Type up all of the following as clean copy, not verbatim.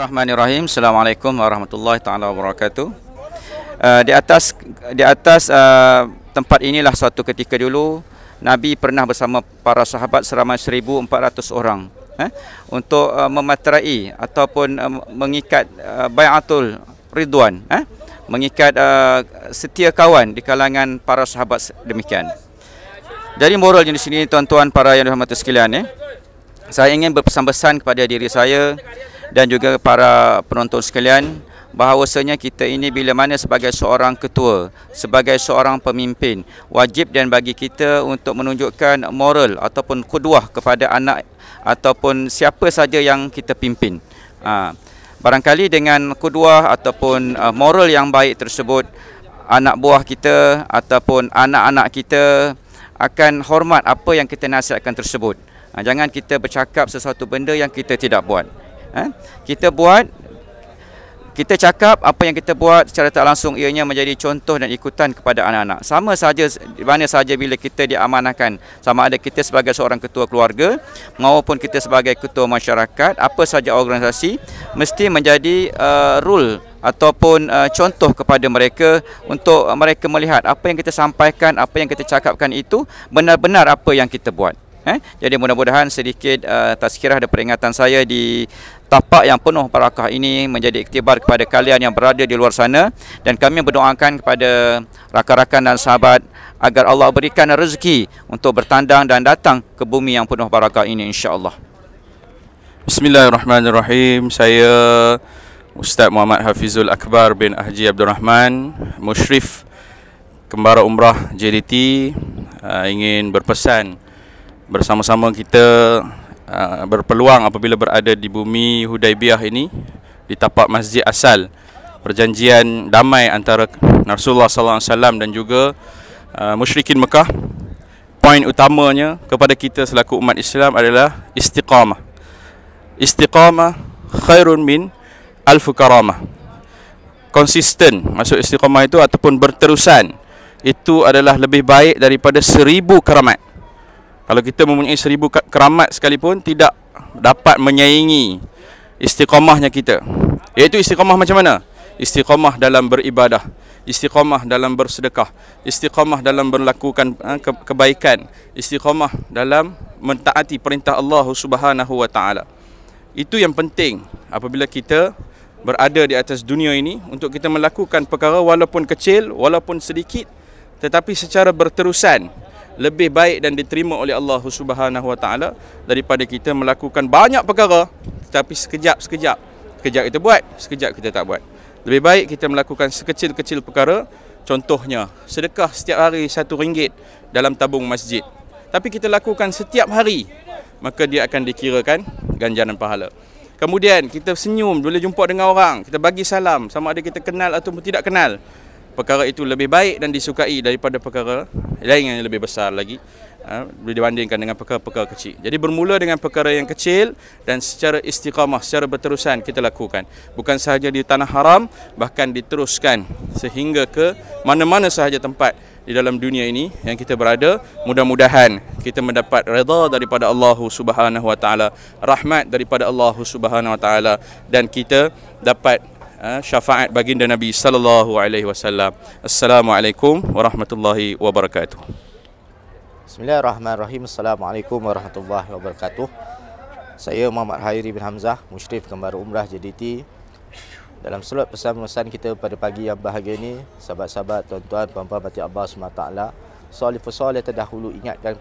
Bismillahirrahmanirrahim. Assalamualaikum warahmatullahi taala wabarakatuh. Di atas tempat inilah suatu ketika dulu Nabi pernah bersama para sahabat seramai 1,400 orang untuk memeterai ataupun mengikat bai'atul ridwan, mengikat setia kawan di kalangan para sahabat demikian. Jadi moralnya di sini tuan-tuan para yang dirahmati sekalian, saya ingin berpesan-pesan kepada diri saya dan juga para penonton sekalian bahawasanya kita ini bila mana sebagai seorang ketua, sebagai seorang pemimpin, wajib dan bagi kita untuk menunjukkan moral ataupun qudwah kepada anak ataupun siapa saja yang kita pimpin. Barangkali dengan qudwah ataupun moral yang baik tersebut, anak buah kita ataupun anak-anak kita akan hormat apa yang kita nasihatkan tersebut. Jangan kita bercakap sesuatu benda yang kita tidak buat. Kita cakap apa yang kita buat secara tak langsung ianya menjadi contoh dan ikutan kepada anak-anak. Sama saja di mana saja bila kita diamanahkan, sama ada kita sebagai seorang ketua keluarga maupun kita sebagai ketua masyarakat, apa saja organisasi mesti menjadi rule ataupun contoh kepada mereka untuk mereka melihat apa yang kita sampaikan, apa yang kita cakapkan itu benar-benar apa yang kita buat. Jadi mudah-mudahan sedikit tazkirah dan peringatan saya di tapak yang penuh barakah ini menjadi iktibar kepada kalian yang berada di luar sana, dan kami berdoakan kepada rakan-rakan dan sahabat agar Allah berikan rezeki untuk bertandang dan datang ke bumi yang penuh barakah ini insya-Allah. Bismillahirrahmanirrahim. Saya Ustaz Muhammad Hafizul Akbar bin Haji Abdul Rahman, Musyrif Kembara Umrah JDT, ingin berpesan bersama-sama kita berpeluang apabila berada di bumi Hudaibiyah ini, di tapak masjid asal perjanjian damai antara Rasulullah SAW dan juga musyrikin Mekah. Poin utamanya kepada kita selaku umat Islam adalah istiqamah. Istiqamah khairun min alfu karamah. Konsisten, maksud istiqamah itu ataupun berterusan, itu adalah lebih baik daripada 1000 keramat. Kalau kita mempunyai 1000 keramat sekalipun tidak dapat menyaingi istiqamahnya kita. Iaitu istiqamah macam mana? Istiqamah dalam beribadah, istiqamah dalam bersedekah, istiqamah dalam melakukan kebaikan, istiqamah dalam mentaati perintah Allah Subhanahu wa taala. Itu yang penting apabila kita berada di atas dunia ini, untuk kita melakukan perkara walaupun kecil, walaupun sedikit, tetapi secara berterusan, lebih baik dan diterima oleh Allah Subhanahu wa taala daripada kita melakukan banyak perkara tetapi sekejap kita buat, sekejap kita tak buat. Lebih baik kita melakukan sekecil-kecil perkara, contohnya sedekah setiap hari RM1 dalam tabung masjid, tapi kita lakukan setiap hari, maka dia akan dikirakan ganjaran pahala. Kemudian kita senyum bila jumpa dengan orang, kita bagi salam sama ada kita kenal ataupun tidak kenal. Perkara itu lebih baik dan disukai daripada perkara lain yang lebih besar lagi, dibandingkan dengan perkara-perkara kecil. Jadi bermula dengan perkara yang kecil dan secara istiqamah, secara berterusan kita lakukan. Bukan sahaja di tanah haram, bahkan diteruskan sehingga ke mana-mana sahaja tempat di dalam dunia ini yang kita berada. Mudah-mudahan kita mendapat redha daripada Allah Subhanahu wa taala, rahmat daripada Allah Subhanahu wa taala, dan kita dapat syafaat baginda Nabi sallallahu alaihi wasallam. Assalamualaikum warahmatullahi wabarakatuh. Bismillahirrahmanirrahim. Assalamualaikum warahmatullahi wabarakatuh. Saya Muhammad Hairi bin Hamzah, Musyrif Kembara Umrah JDT. Dalam slot pesan-pesan kita pada pagi yang bahagia ini, sahabat-sahabat, tuan-tuan, puan-puan mati Allah SWT, soleh terdahulu ingatkan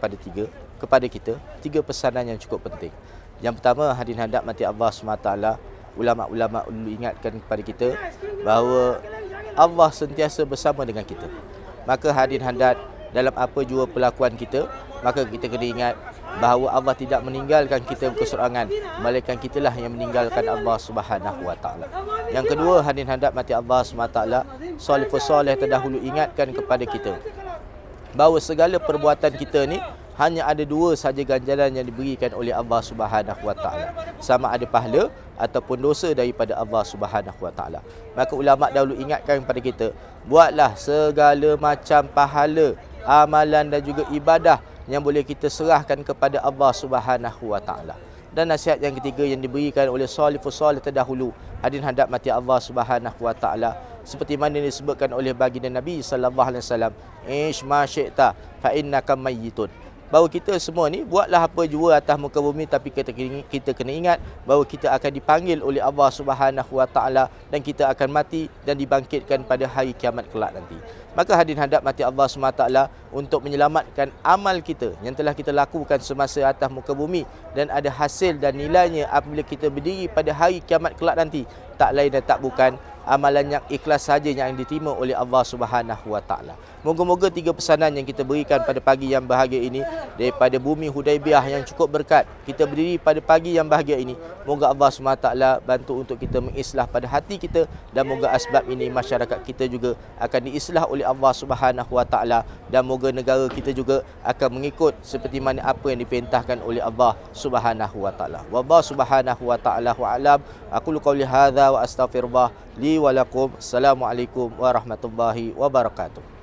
kepada kita tiga pesanan yang cukup penting. Yang pertama, hadirin hadap mati Allah SWT, ulama-ulama dulu ingatkan kepada kita bahawa Allah sentiasa bersama dengan kita. Maka hadirin hadap, dalam apa jua perlakuan kita, maka kita kena ingat bahawa Allah tidak meninggalkan kita berkeseorangan, melainkan kitalah yang meninggalkan Allah Subhanahu wa taala. Yang kedua, hadirin hadap mati Allah SWT, soleh terdahulu ingatkan kepada kita bahawa segala perbuatan kita ni hanya ada dua sahaja ganjaran yang diberikan oleh Allah Subhanahu wa taala, sama ada pahala ataupun dosa daripada Allah Subhanahu wa taala. Maka ulama dahulu ingatkan kepada kita, buatlah segala macam pahala, amalan dan juga ibadah yang boleh kita serahkan kepada Allah Subhanahu wa taala. Dan nasihat yang ketiga yang diberikan oleh salafus salih terdahulu, hadirin hadap mati Allah Subhanahu wa taala, seperti mana disebutkan oleh baginda Nabi sallallahu alaihi wasallam, ish ma syi'ta fa innaka mayyitun. Bahawa kita semua ni buatlah apa jua atas muka bumi, tapi kita kena ingat bahawa kita akan dipanggil oleh Allah Subhanahu wa taala dan kita akan mati dan dibangkitkan pada hari kiamat kelak nanti. Maka hadirin hadap mati Allah SWT, untuk menyelamatkan amal kita yang telah kita lakukan semasa atas muka bumi dan ada hasil dan nilainya apabila kita berdiri pada hari kiamat kelak nanti, tak lain dan tak bukan amalan yang ikhlas saja yang diterima oleh Allah Subhanahu wa taala. Moga-moga 3 pesanan yang kita berikan pada pagi yang bahagia ini daripada bumi Hudaibiyah yang cukup berkat, kita berdiri pada pagi yang bahagia ini, moga Allah SWT bantu untuk kita mengislah pada hati kita, dan moga asbab ini masyarakat kita juga akan diislah oleh Allah Subhanahu wa taala, dan moga negara kita juga akan mengikut seperti mana apa yang diperintahkan oleh Allah Subhanahu wa taala. Wallahu Subhanahu wa taala a'lam. Aku qauli hadza wa astaghfirullah li wa lakum. Assalamualaikum warahmatullahi wabarakatuh.